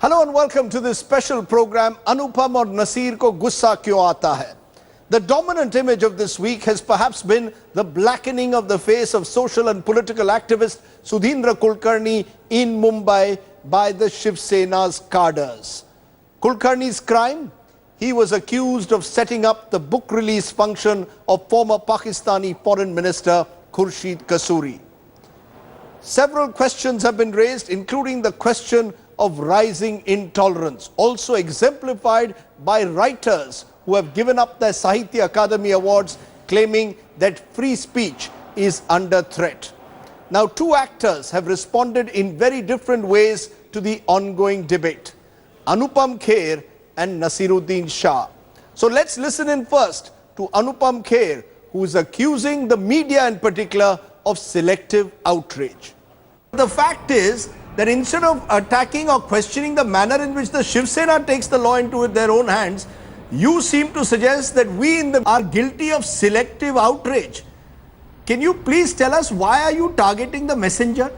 Hello and welcome to this special program, Anupam और नसीर को गुस्सा क्यों आता है? The dominant image of this week has perhaps been the blackening of the face of social and political activist Sudhindra Kulkarni in Mumbai by the Shiv Sena's cadres. Kulkarni's crime? He was accused of setting up the book release function of former Pakistani Foreign Minister Khurshid Kasuri. Several questions have been raised, including the question of rising intolerance, also exemplified by writers who have given up their Sahitya Akademi Awards, claiming that free speech is under threat. Now, two actors have responded in very different ways to the ongoing debate: Anupam Kher and Naseeruddin Shah. So let's listen in first to Anupam Kher, who is accusing the media in particular of selective outrage. The fact is that instead of attacking or questioning the manner in which the Shiv Sena takes the law into their own hands, you seem to suggest that we are guilty of selective outrage. Can you please tell us, why are you targeting the messenger?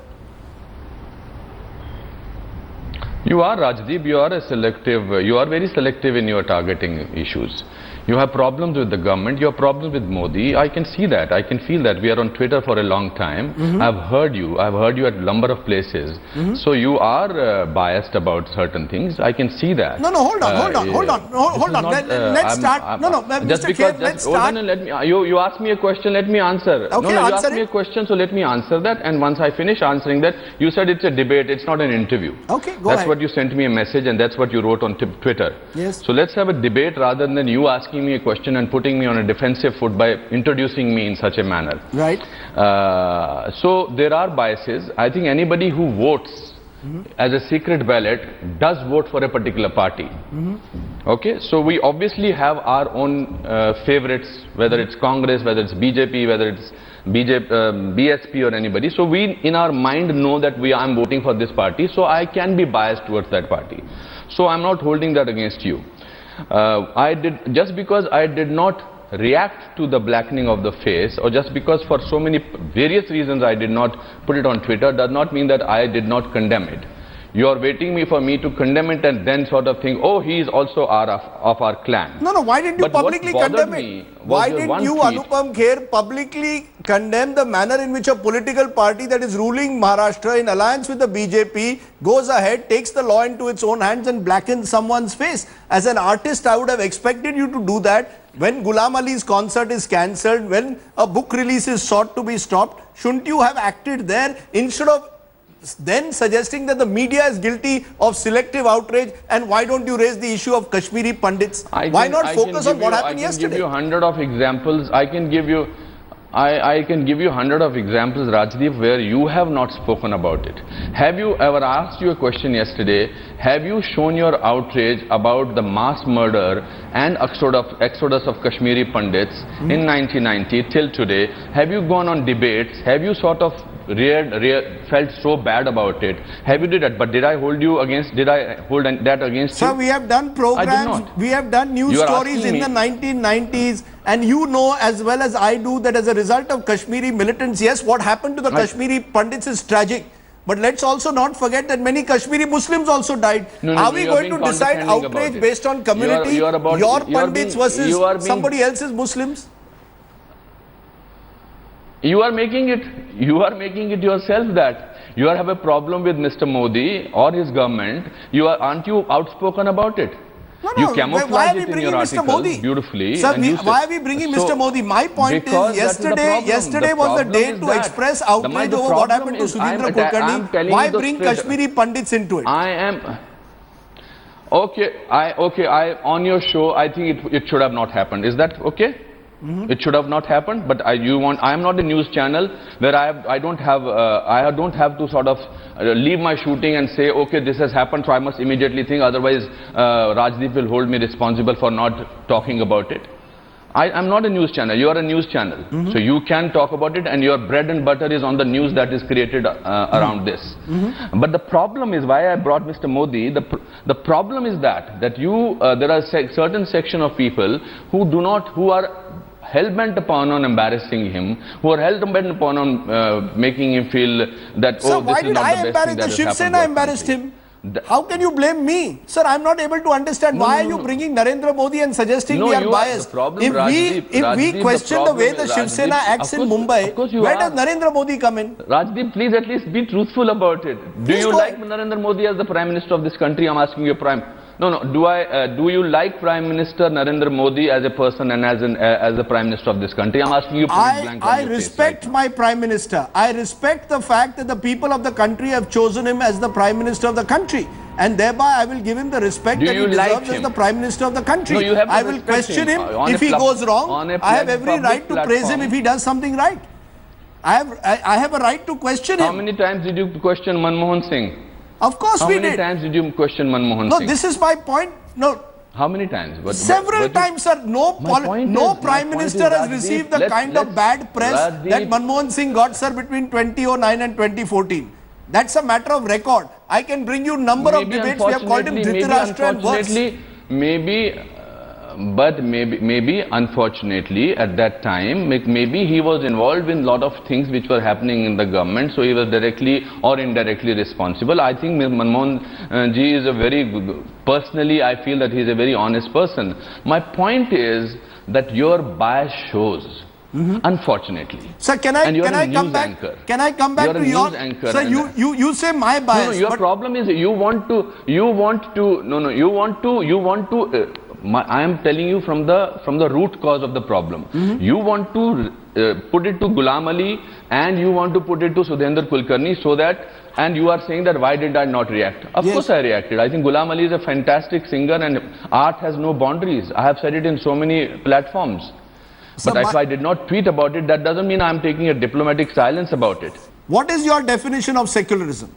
You are, Rajdeep, you are very selective in your targeting issues. You have problems with the government, you have problems with Modi. I can see that, I can feel that. We are on Twitter for a long time. I've heard you at a number of places. So you are biased about certain things. I can see that. No, hold on. Let's start. Just because, let's start. You asked me a question, let me answer. Okay, you asked me a question, so let me answer that. And once I finish answering that, you said it's a debate, it's not an interview. Okay, go ahead. That's what you sent me a message, and that's what you wrote on Twitter. Yes. So let's have a debate rather than you asking me a question and putting me on a defensive foot by introducing me in such a manner. Right. So there are biases. I think anybody who votes as a secret ballot does vote for a particular party. Okay, so we obviously have our own favorites, whether it's Congress, whether it's BJP, whether it's BSP or anybody. So we in our mind know that I'm voting for this party, so I can be biased towards that party. So I'm not holding that against you. Just because I did not react to the blackening of the face, or just because for so many various reasons I did not put it on Twitter, does not mean that I did not condemn it. You are waiting for me to condemn it and then sort of think, oh, he is also of our clan. No, why didn't you publicly condemn it? Why didn't you, Anupam Kher, publicly condemn the manner in which a political party that is ruling Maharashtra in alliance with the BJP goes ahead, takes the law into its own hands and blackens someone's face? As an artist, I would have expected you to do that. When Ghulam Ali's concert is cancelled, when a book release is sought to be stopped, shouldn't you have acted there instead of then suggesting that the media is guilty of selective outrage? And why don't you raise the issue of Kashmiri Pandits? Why not focus on what happened yesterday? I can give you 100 of examples. I can give you 100 of examples, Rajdeep, where you have not spoken about it. Have you ever asked you a question yesterday? Have you shown your outrage about the mass murder and exodus of Kashmiri Pandits in 1990 till today? Have you gone on debates? Have you sort of felt so bad about it? Have you did that? But did I hold that against you? Sir, we have done programs, we have done news stories in the 1990s, and you know as well as I do that as a result of Kashmiri militants, yes, what happened to the Kashmiri Pandits is tragic. But let's also not forget that many Kashmiri Muslims also died. Are we going to decide outrage based on community, your Pandits versus somebody else's Muslims? You are making it yourself that you have a problem with Mr. Modi or his government. Aren't you outspoken about it? No, you camouflage it in your articles beautifully. Sir, why are we bringing Mr. Modi? My point is, yesterday was the day to express outrage over what happened to Sudhindra Kulkarni. Why bring Kashmiri Pandits into it? On your show, I think it should have not happened. Is that okay? It should have not happened, but I am not a news channel where I don't have to sort of leave my shooting and say, okay, this has happened, so I must immediately think, otherwise Rajdeep will hold me responsible for not talking about it. I'm not a news channel, you are a news channel. So you can talk about it, and your bread and butter is on the news that is created around this. But the problem is, why I brought Mr. Modi, the problem is that there are certain section of people who are hell-bent upon embarrassing him, who are hell-bent upon making him feel that, so why did I embarrass the Shiv Sena embarrassed him? How can you blame me? Sir, I'm not able to understand why are you bringing Narendra Modi and suggesting we are biased. If we question the way the Shiv Sena acts in Mumbai, where does Narendra Modi come in? Rajdeep, please at least be truthful about it. Do you like Narendra Modi as the Prime Minister of this country? I'm asking you, do you like Prime Minister Narendra Modi as a person and as the Prime Minister of this country? I'm asking you. I respect my Prime Minister. I respect the fact that the people of the country have chosen him as the Prime Minister of the country, and thereby I will give him the respect that he deserves as the Prime Minister of the country. No, I will question him if he goes wrong. I have every right to praise him if he does something right. I have a right to question him. How many times did you question Manmohan Singh? Of course we did. How many times did you question Manmohan Singh? No, this is my point. No. How many times? Several times, sir. No Prime Minister has received the kind of bad press that Manmohan Singh got, sir, between 2009 and 2014. That's a matter of record. I can bring you number of debates. We have called him Dhritarashtra and worse. Maybe unfortunately at that time, maybe he was involved in a lot of things which were happening in the government, so he was directly or indirectly responsible. I think Manmohan ji is a personally I feel that he is a very honest person. My point is that your bias shows. Unfortunately. Sir, can I come back to your anchor? Sir, you say my bias. No, your problem is you want to I am telling you from the root cause of the problem. You want to put it to Ghulam Ali and you want to put it to Sudhendra Kulkarni so that, and you are saying that why did I not react? Of course I reacted. I think Ghulam Ali is a fantastic singer and art has no boundaries. I have said it in so many platforms. But if I did not tweet about it, that doesn't mean I am taking a diplomatic silence about it. What is your definition of secularism?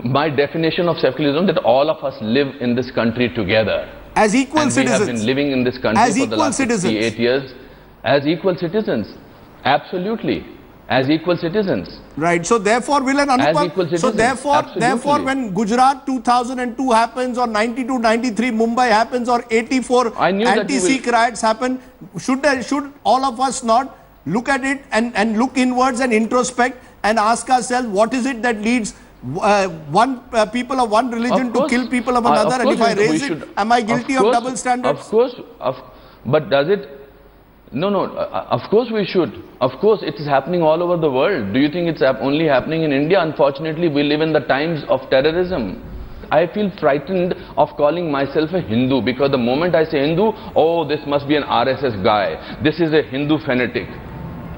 My definition of secularism that all of us live in this country together. As equal citizens. We have been living in this country for the last 68 years as equal citizens. Absolutely. As equal citizens. Right. So therefore, will an Anupam, so therefore when Gujarat 2002 happens or 92, 93 Mumbai happens or 84 anti-Sikh riots happen, should all of us not look at it and look inwards and introspect and ask ourselves what is it that leads people of one religion to kill people of another, and if I raise it, am I guilty of double standards? Of course, but does it? No, of course we should. Of course it is happening all over the world. Do you think it's only happening in India? Unfortunately, we live in the times of terrorism. I feel frightened of calling myself a Hindu because the moment I say Hindu, oh, this must be an RSS guy. This is a Hindu fanatic.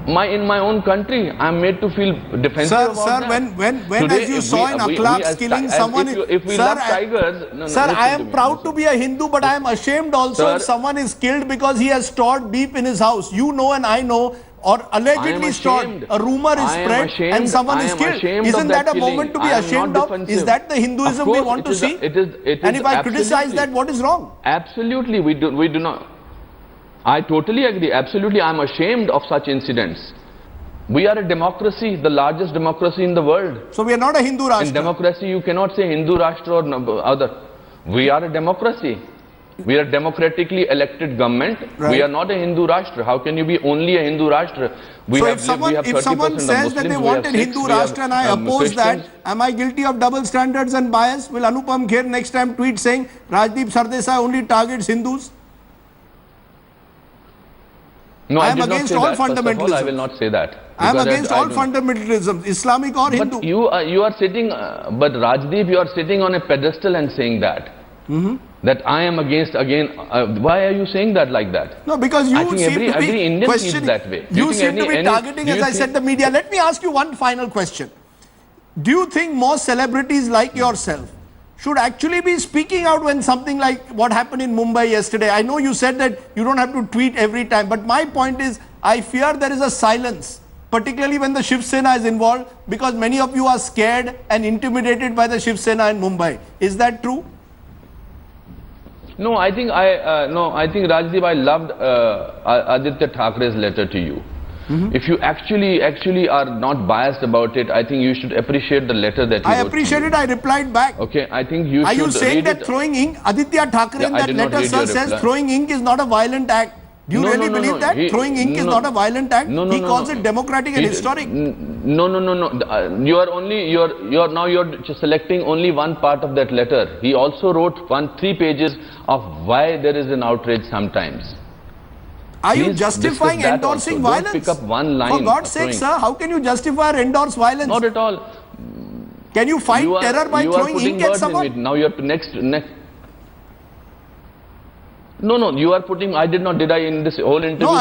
In my own country, I am made to feel defensive about that. When today, as you saw in Akhlaq's killing someone, I am proud to be a Hindu, but I am ashamed also if someone is killed because he has stored beef in his house. You know and I know, or allegedly stored. A rumor is spread and someone is killed. Isn't that a moment to be ashamed of? Is that the Hinduism we want to see? And if I criticize that, what is wrong? Absolutely, we do not. I totally agree. Absolutely, I am ashamed of such incidents. We are a democracy, the largest democracy in the world. So we are not a Hindu Rashtra. In democracy, you cannot say Hindu Rashtra or other. We are a democracy. We are a democratically elected government. Right. We are not a Hindu Rashtra. How can you be only a Hindu Rashtra? If someone says that they want a Hindu Rashtra and I oppose that, am I guilty of double standards and bias? Will Anupam Kher next time tweet saying Rajdeep Sardesai only targets Hindus? No, I am against all fundamentalism. I will not say that. I am against all fundamentalism, Islamic or Hindu. But you are sitting, but Rajdeep, you are sitting on a pedestal and saying that. That I am against again. Why are you saying that like that? No, because you seem to be every Indian feels that way. You seem to be targeting, as I said, the media. Let me ask you one final question. Do you think more celebrities like yourself should actually be speaking out when something like what happened in Mumbai yesterday? I know you said that you don't have to tweet every time, but my point is, I fear there is a silence, particularly when the Shiv Sena is involved, because many of you are scared and intimidated by the Shiv Sena in Mumbai. Is that true? No, I think Rajdeep, I loved Aditya Thakere's letter to you. If you actually are not biased about it, I think you should appreciate the letter that you wrote. I appreciate it. I replied back. Okay, I think you should. Are you saying that throwing ink, Aditya Thakere in that letter, sir, says throwing ink is not a violent act? Do you really believe that? Throwing ink is not a violent act? He calls it democratic and historic. No. You're just selecting only one part of that letter. He also wrote 3 pages of why there is an outrage sometimes. Are you justifying endorsing violence? Don't pick up one line. For God's sake, sir, how can you justify or endorse violence? Not at all. Can you fight terror by throwing ink at someone? Now you're next. No, you are putting, did I in this whole interview? No,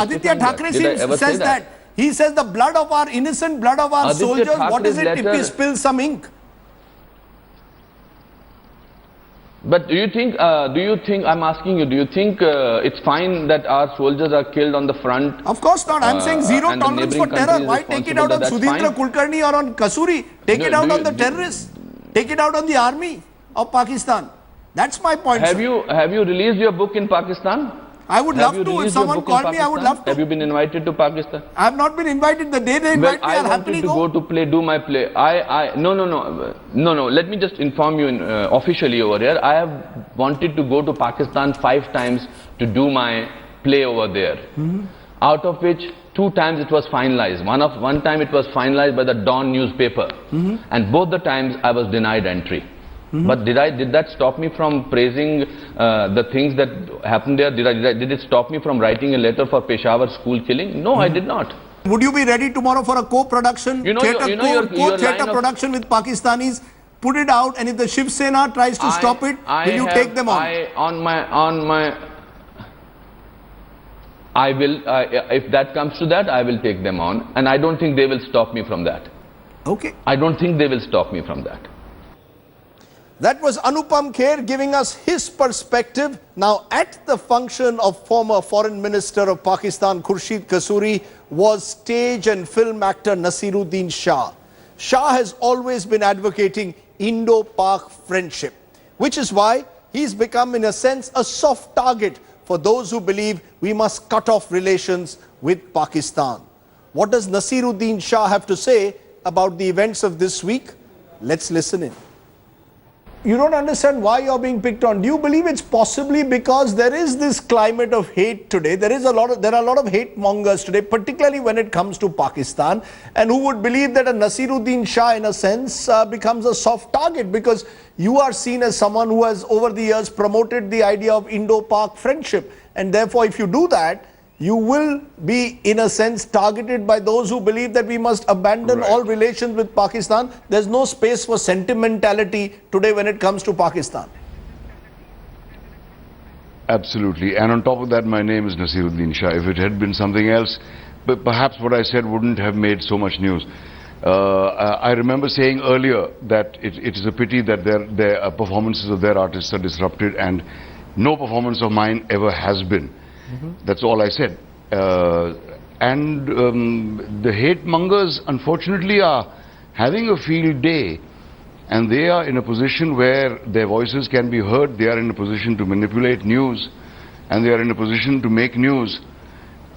Aditya Thackeray says that. He says the blood of our innocent, blood of our soldiers, what is it if we spill some ink? But do you think, I'm asking you, do you think it's fine that our soldiers are killed on the front? Of course not. I'm saying zero tolerance for terror. Why take it out on Sudhindra Kulkarni or on Kasuri? Take it out on the terrorists. Take it out on the army of Pakistan. That's my point. Have you released your book in Pakistan? I would love to. If someone called me, I would love to. Have you been invited to Pakistan? I have not been invited. The day they invite me, I'll happily go. I wanted to go to do my play. No. Let me just inform you officially over here. I have wanted to go to Pakistan 5 times to do my play over there. Out of which 2 times it was finalized. One time it was finalized by the Dawn newspaper, and both the times I was denied entry. But did that stop me from praising the things that happened there? Did it stop me from writing a letter for Peshawar school killing? No, I did not. Would you be ready tomorrow for a co-production, theatre production with Pakistanis? Put it out, and if the Shiv Sena tries to stop it, will you take them on? I will, if that comes to that, I will take them on, and I don't think they will stop me from that. Okay. I don't think they will stop me from that. That was Anupam Kher giving us his perspective. Now, at the function of former Foreign Minister of Pakistan, Khurshid Kasuri, was stage and film actor Naseeruddin Shah. Shah has always been advocating Indo-Pak friendship, which is why he's become, in a sense, a soft target for those who believe we must cut off relations with Pakistan. What does Naseeruddin Shah have to say about the events of this week? Let's listen in. You don't understand why you're being picked on. Do you believe it's possibly because there is this climate of hate today? There are a lot of hate mongers today, particularly when it comes to Pakistan, and who would believe that a Naseeruddin Shah, in a sense, becomes a soft target because you are seen as someone who has over the years promoted the idea of Indo-Pak friendship, and therefore if you do that, you will be, in a sense, targeted by those who believe that we must abandon all relations with Pakistan. There's no space for sentimentality today when it comes to Pakistan. Absolutely. And on top of that, my name is Naseeruddin Shah. If it had been something else, but perhaps what I said wouldn't have made so much news. I remember saying earlier that it is a pity that their performances of their artists are disrupted, and no performance of mine ever has been. That's all I said. The hate mongers, unfortunately, are having a field day, and they are in a position where their voices can be heard. They are in a position to manipulate news, and they are in a position to make news.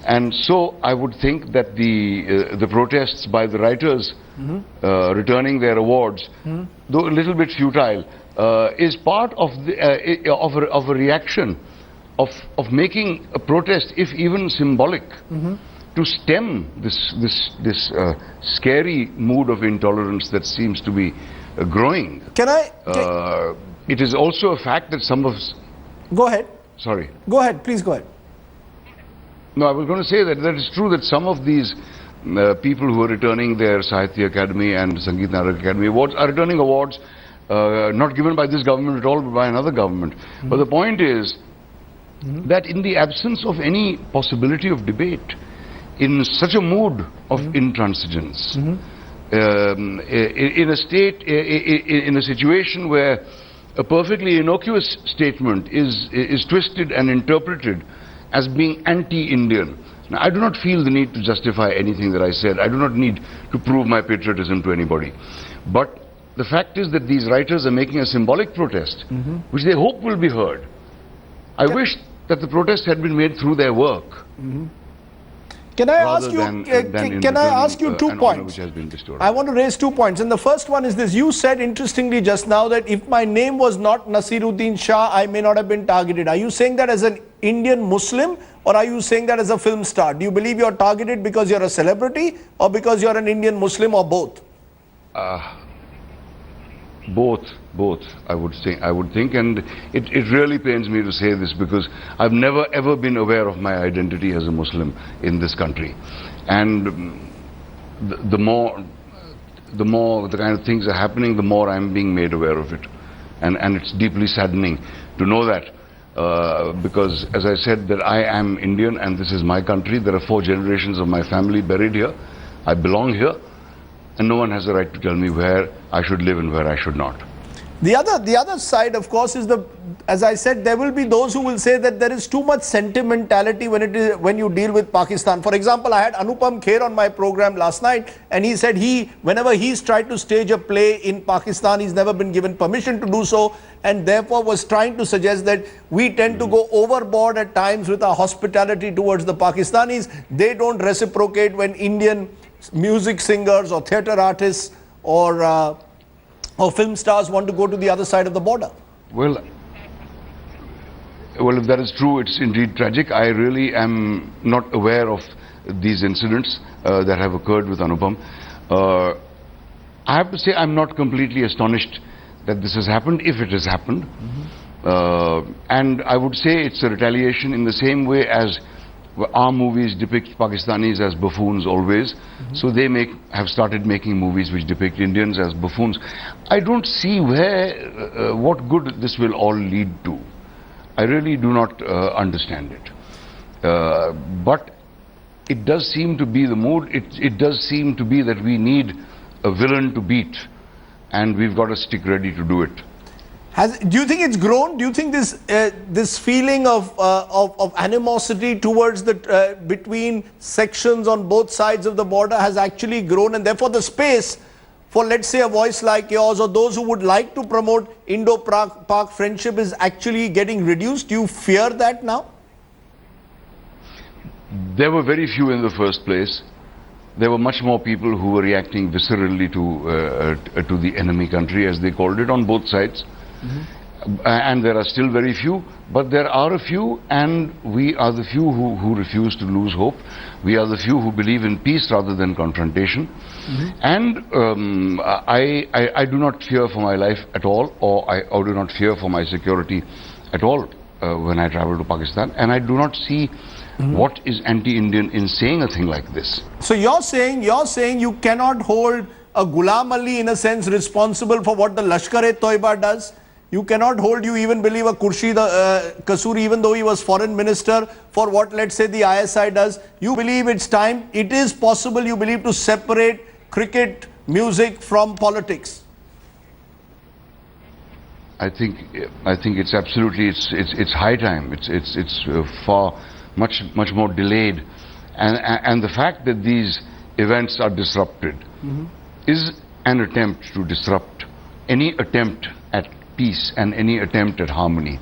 And so I would think that the protests by the writers returning their awards, though a little bit futile, is part of a reaction of making a protest, if even symbolic, to stem this scary mood of intolerance that seems to be growing. It is also a fact that some of... Go ahead. Sorry. Go ahead, please go ahead. No, I was going to say that it's true that some of these people who are returning their Sahitya Academy and Sangeet Natak Academy awards are returning awards not given by this government at all, but by another government. But the point is that in the absence of any possibility of debate, in such a mood of intransigence, in a state, in a situation where a perfectly innocuous statement is twisted and interpreted as being anti-Indian. Now, I do not feel the need to justify anything that I said. I do not need to prove my patriotism to anybody. But the fact is that these writers are making a symbolic protest, which they hope will be heard. I wish that the protest had been made through their work. Can I rather ask you? than Can I ask you two an honor points? which has been bestowed. I want to raise 2 points, and the first one is this: you said interestingly just now that if my name was not Naseeruddin Shah, I may not have been targeted. Are you saying that as an Indian Muslim, or are you saying that as a film star? Do you believe you're targeted because you're a celebrity, or because you're an Indian Muslim, or both? Both, I would think, and it really pains me to say this because I've never ever been aware of my identity as a Muslim in this country, and the more the kind of things are happening, the more I'm being made aware of it, and it's deeply saddening to know that, because as I said, that I am Indian and this is my country. There are 4 generations of my family buried here. I belong here. And no one has the right to tell me where I should live and where I should not. The other side, of course, is as I said, there will be those who will say that there is too much sentimentality when you deal with Pakistan. For example, I had Anupam Kher on my program last night, and he said whenever he's tried to stage a play in Pakistan, he's never been given permission to do so, and therefore was trying to suggest that we tend to go overboard at times with our hospitality towards the Pakistanis. They don't reciprocate when Indian music singers or theatre artists or film stars want to go to the other side of the border. Well, if that is true, it's indeed tragic. I really am not aware of these incidents that have occurred with Anupam. I have to say I'm not completely astonished that this has happened, if it has happened. And I would say it's a retaliation in the same way as our movies depict Pakistanis as buffoons always. So they have started making movies which depict Indians as buffoons. I don't see what good this will all lead to. I really do not understand it. But it does seem to be the mood. It does seem to be that we need a villain to beat, and we've got to stick ready to do it. Do you think it's grown? Do you think this feeling of animosity towards between sections on both sides of the border has actually grown, and therefore the space for, let's say, a voice like yours or those who would like to promote Indo-Pak friendship is actually getting reduced? Do you fear that now? There were very few in the first place. There were much more people who were reacting viscerally to the enemy country, as they called it, on both sides. And there are still very few, but there are a few, and we are the few who refuse to lose hope. We are the few who believe in peace rather than confrontation. And I do not fear for my life at all, or I do not fear for my security at all when I travel to Pakistan, and I do not see what is anti-Indian in saying a thing like this. So you're saying you cannot hold a Ghulam Ali in a sense responsible for what the Lashkar-e-Toiba does? You cannot hold, you even believe, a Khurshid Kasuri, even though he was foreign minister, for what, let's say, the ISI does? You believe it's time, it is possible, you believe, to separate cricket, music from politics? I think it's absolutely, it's high time. It's far much more delayed, and the fact that these events are disrupted is an attempt to disrupt any attempt at peace and any attempt at harmony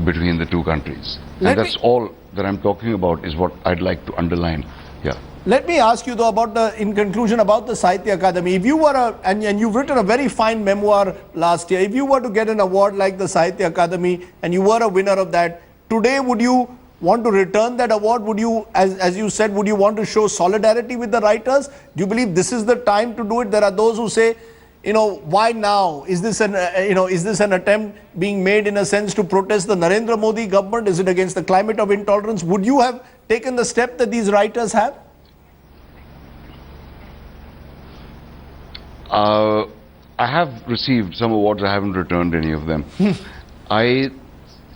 between the two countries. And that's all that I'm talking about, is what I'd like to underline here. Let me ask you, though, in conclusion, about the Sahitya Akademi. If you were and you've written a very fine memoir last year, if you were to get an award like the Sahitya Akademi and you were a winner of that, today would you want to return that award? Would you, as you said, would you want to show solidarity with the writers? Do you believe this is the time to do it? There are those who say, why now? Is this an attempt being made in a sense to protest the Narendra Modi government? Is it against the climate of intolerance? Would you have taken the step that these writers have? I have received some awards. I haven't returned any of them.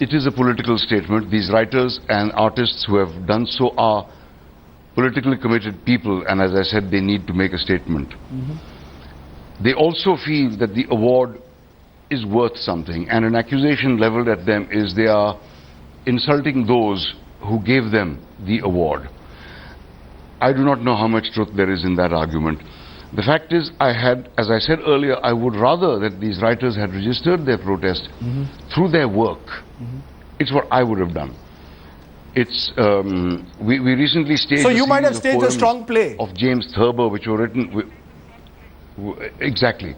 It is a political statement. These writers and artists who have done so are politically committed people, and as I said, they need to make a statement. They also feel that the award is worth something, and an accusation leveled at them is they are insulting those who gave them the award. I do not know how much truth there is in that argument. The fact is, as I said earlier, I would rather that these writers had registered their protest through their work. It's what I would have done. It's we recently staged. So a you might series have of staged a poems strong play of James Thurber, which were written exactly,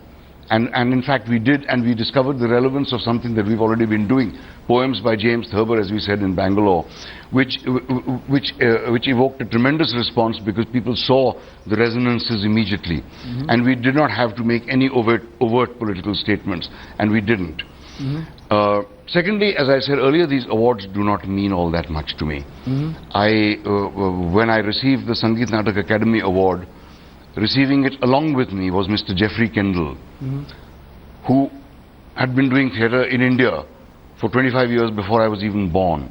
and in fact we did, and we discovered the relevance of something that we've already been doing. Poems by James Thurber, as we said in Bangalore, which evoked a tremendous response because people saw the resonances immediately, and we did not have to make any overt political statements, and we didn't. Secondly, as I said earlier, these awards do not mean all that much to me. When I received the Sangeet Natak Academy Award, receiving it along with me was Mr. Jeffrey Kendall, who had been doing theatre in India for 25 years before I was even born,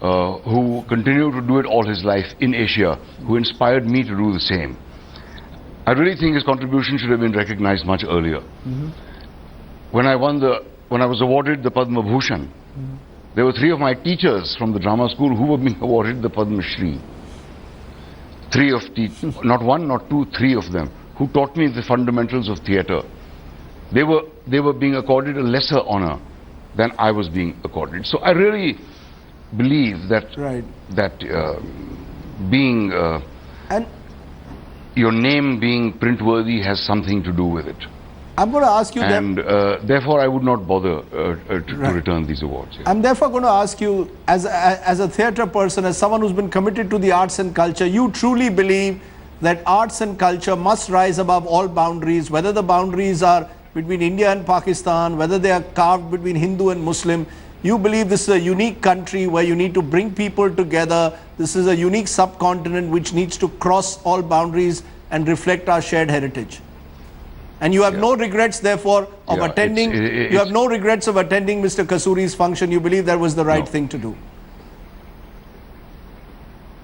who continued to do it all his life in Asia, who inspired me to do the same. I really think his contribution should have been recognized much earlier. When I was awarded the Padma Bhushan, there were 3 of my teachers from the drama school who were being awarded the Padma Shri. 3 of not 1, not 2, 3 of them, who taught me the fundamentals of theatre. They were being accorded a lesser honor than I was being accorded. So I really believe that being and your name being print-worthy has something to do with it. I'm going to ask you and therefore I would not bother to return these awards. I'm therefore going to ask you, as a theatre person, as someone who's been committed to the arts and culture, you truly believe that arts and culture must rise above all boundaries, whether the boundaries are between India and Pakistan, whether they are carved between Hindu and Muslim. You believe this is a unique country where you need to bring people together. This is a unique subcontinent which needs to cross all boundaries and reflect our shared heritage. And you have no regrets, therefore, of attending. You have no regrets of attending Mr. Kasuri's function. You believe that was the right thing to do.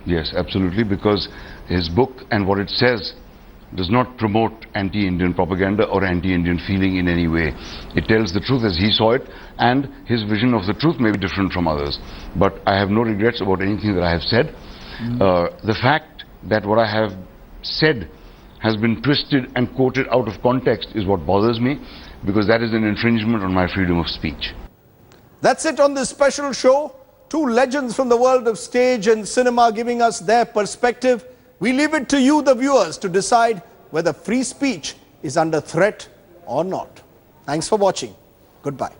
Yes, absolutely, because his book and what it says does not promote anti-Indian propaganda or anti-Indian feeling in any way. It tells the truth as he saw it, and his vision of the truth may be different from others. But I have no regrets about anything that I have said. The fact that what I have said has been twisted and quoted out of context is what bothers me, because that is an infringement on my freedom of speech. That's it on this special show. 2 legends from the world of stage and cinema giving us their perspective. We leave it to you, the viewers, to decide whether free speech is under threat or not. Thanks for watching. Goodbye.